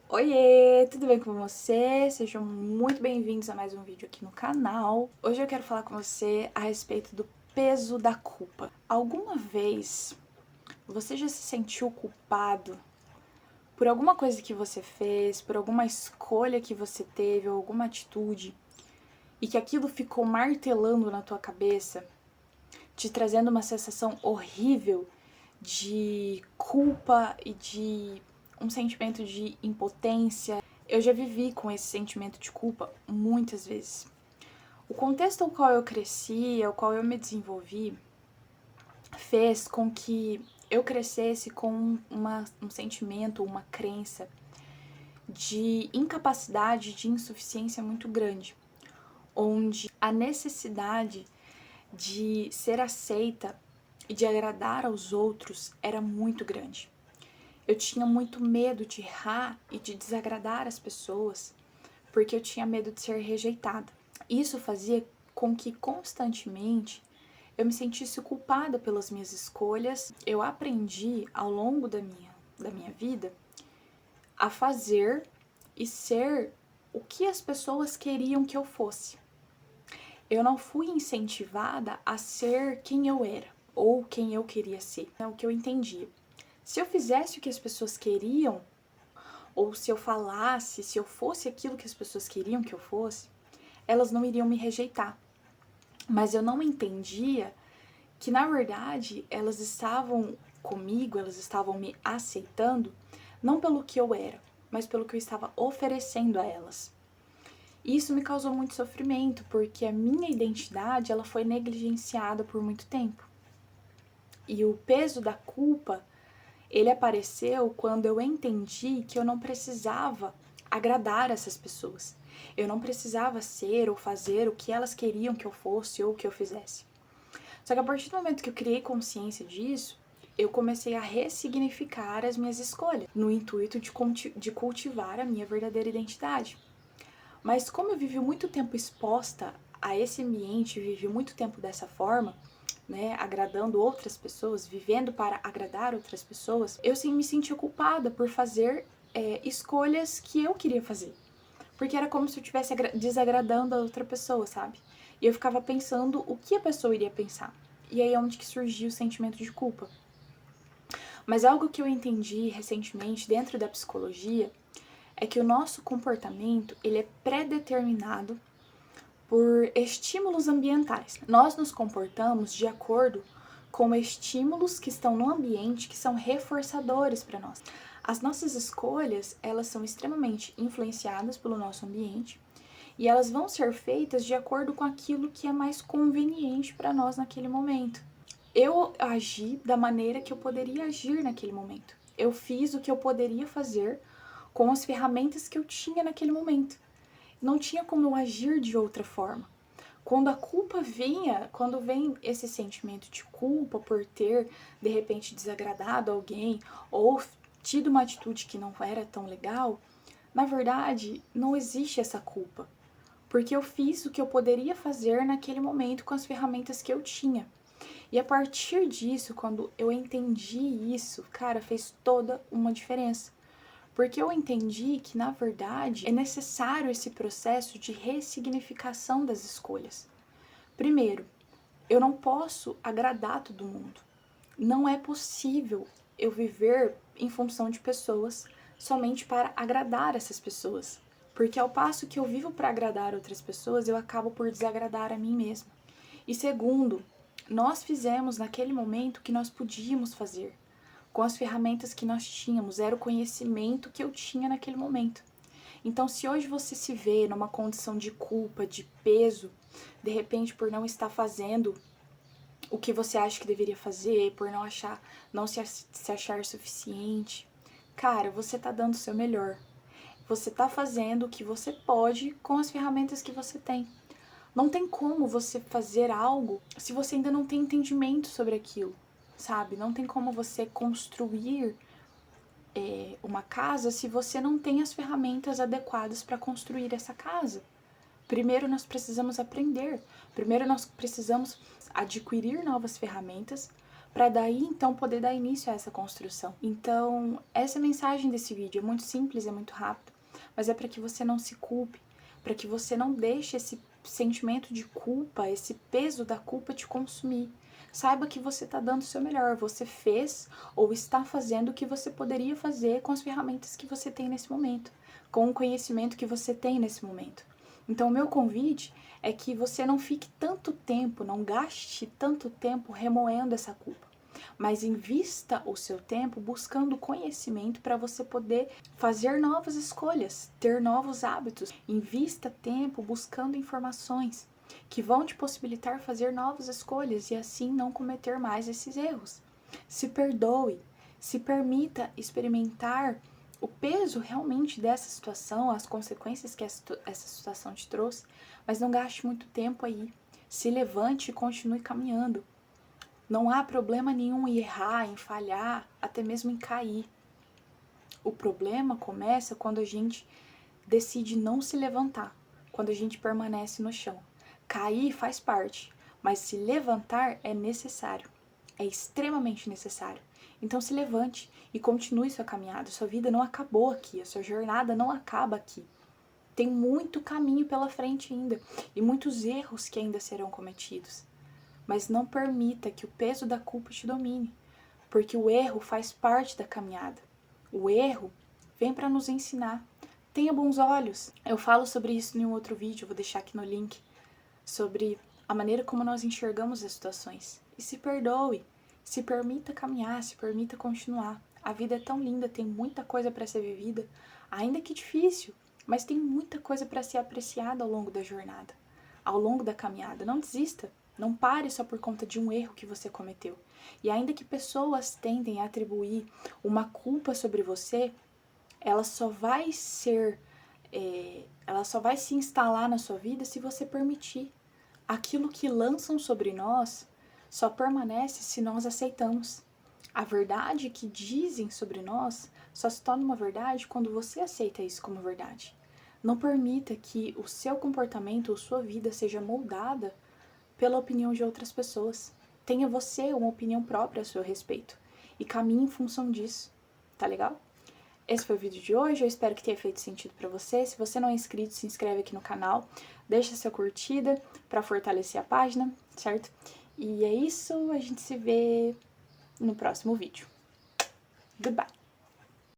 Oiê, tudo bem com você? Sejam muito bem-vindos a mais um vídeo aqui no canal. Hoje eu quero falar com você a respeito do peso da culpa. Alguma vez você já se sentiu culpado por alguma coisa que você fez, por alguma escolha que você teve ou alguma atitude e que aquilo ficou martelando na tua cabeça, te trazendo uma sensação horrível de culpa e de um sentimento de impotência? Eu já vivi com esse sentimento de culpa muitas vezes. O contexto ao qual eu cresci, ao qual eu me desenvolvi, fez com que eu crescesse com um sentimento, uma crença de incapacidade, de insuficiência muito grande, onde a necessidade de ser aceita e de agradar aos outros era muito grande. Eu tinha muito medo de errar e de desagradar as pessoas, porque eu tinha medo de ser rejeitada. Isso fazia com que constantemente eu me sentisse culpada pelas minhas escolhas. Eu aprendi ao longo da minha vida a fazer e ser o que as pessoas queriam que eu fosse. Eu não fui incentivada a ser quem eu era ou quem eu queria ser. É o que eu entendia. Se eu fizesse o que as pessoas queriam, ou se eu falasse, se eu fosse aquilo que as pessoas queriam que eu fosse, elas não iriam me rejeitar. Mas eu não entendia que, na verdade, elas estavam comigo, elas estavam me aceitando, não pelo que eu era, mas pelo que eu estava oferecendo a elas. E isso me causou muito sofrimento, porque a minha identidade ela foi negligenciada por muito tempo. E o peso da culpa, ele apareceu quando eu entendi que eu não precisava agradar essas pessoas. Eu não precisava ser ou fazer o que elas queriam que eu fosse ou que eu fizesse. Só que a partir do momento que eu criei consciência disso, eu comecei a ressignificar as minhas escolhas, no intuito de cultivar a minha verdadeira identidade. Mas como eu vivi muito tempo exposta a esse ambiente, vivi muito tempo dessa forma, né, agradando outras pessoas, vivendo para agradar outras pessoas, eu sim me sentia culpada por fazer escolhas que eu queria fazer. Porque era como se eu estivesse desagradando a outra pessoa, sabe? E eu ficava pensando o que a pessoa iria pensar. E aí é onde que surgiu o sentimento de culpa. Mas algo que eu entendi recentemente dentro da psicologia é que o nosso comportamento ele é pré-determinado por estímulos ambientais. Nós nos comportamos de acordo com estímulos que estão no ambiente que são reforçadores para nós. As nossas escolhas, elas são extremamente influenciadas pelo nosso ambiente e elas vão ser feitas de acordo com aquilo que é mais conveniente para nós naquele momento. Eu agi da maneira que eu poderia agir naquele momento. Eu fiz o que eu poderia fazer com as ferramentas que eu tinha naquele momento. Não tinha como eu agir de outra forma. Quando a culpa vinha, quando vem esse sentimento de culpa por ter, de repente, desagradado alguém ou tido uma atitude que não era tão legal, na verdade, não existe essa culpa. Porque eu fiz o que eu poderia fazer naquele momento com as ferramentas que eu tinha. E a partir disso, quando eu entendi isso, cara, fez toda uma diferença. Porque eu entendi que, na verdade, é necessário esse processo de ressignificação das escolhas. Primeiro, eu não posso agradar todo mundo. Não é possível eu viver em função de pessoas somente para agradar essas pessoas. Porque ao passo que eu vivo para agradar outras pessoas, eu acabo por desagradar a mim mesma. E segundo, nós fizemos naquele momento o que nós podíamos fazer com as ferramentas que nós tínhamos, era o conhecimento que eu tinha naquele momento. Então, se hoje você se vê numa condição de culpa, de peso, de repente por não estar fazendo o que você acha que deveria fazer, por não se achar suficiente, cara, você tá dando o seu melhor. Você tá fazendo o que você pode com as ferramentas que você tem. Não tem como você fazer algo se você ainda não tem entendimento sobre aquilo, sabe? Não tem como você construir uma casa se você não tem as ferramentas adequadas para construir essa casa. Primeiro nós precisamos aprender, primeiro nós precisamos adquirir novas ferramentas para daí então poder dar início a essa construção. Então, essa mensagem desse vídeo é muito simples, é muito rápido, mas é para que você não se culpe, para que você não deixe esse sentimento de culpa, esse peso da culpa te consumir. Saiba que você está dando o seu melhor, você fez ou está fazendo o que você poderia fazer com as ferramentas que você tem nesse momento, com o conhecimento que você tem nesse momento. Então, o meu convite é que você não fique tanto tempo, não gaste tanto tempo remoendo essa culpa, mas invista o seu tempo buscando conhecimento para você poder fazer novas escolhas, ter novos hábitos. Invista tempo buscando informações que vão te possibilitar fazer novas escolhas e assim não cometer mais esses erros. Se perdoe, se permita experimentar o peso realmente dessa situação, as consequências que essa situação te trouxe, mas não gaste muito tempo aí. Se levante e continue caminhando. Não há problema nenhum em errar, em falhar, até mesmo em cair. O problema começa quando a gente decide não se levantar, quando a gente permanece no chão. Cair faz parte, mas se levantar é necessário, é extremamente necessário. Então se levante e continue sua caminhada. Sua vida não acabou aqui, a sua jornada não acaba aqui. Tem muito caminho pela frente ainda e muitos erros que ainda serão cometidos. Mas não permita que o peso da culpa te domine, porque o erro faz parte da caminhada. O erro vem para nos ensinar. Tenha bons olhos. Eu falo sobre isso em um outro vídeo, vou deixar aqui no link, sobre a maneira como nós enxergamos as situações. E se perdoe, se permita caminhar, se permita continuar. A vida é tão linda, tem muita coisa para ser vivida, ainda que difícil, mas tem muita coisa para ser apreciada ao longo da jornada, ao longo da caminhada. Não desista. Não pare só por conta de um erro que você cometeu. E ainda que pessoas tentem atribuir uma culpa sobre você, ela só vai se instalar na sua vida se você permitir. Aquilo que lançam sobre nós só permanece se nós aceitamos. A verdade que dizem sobre nós só se torna uma verdade quando você aceita isso como verdade. Não permita que o seu comportamento ou sua vida seja moldada pela opinião de outras pessoas. Tenha você uma opinião própria a seu respeito e caminhe em função disso, tá legal? Esse foi o vídeo de hoje, eu espero que tenha feito sentido pra você. Se você não é inscrito, se inscreve aqui no canal, deixa sua curtida pra fortalecer a página, certo? E é isso, a gente se vê no próximo vídeo. Goodbye!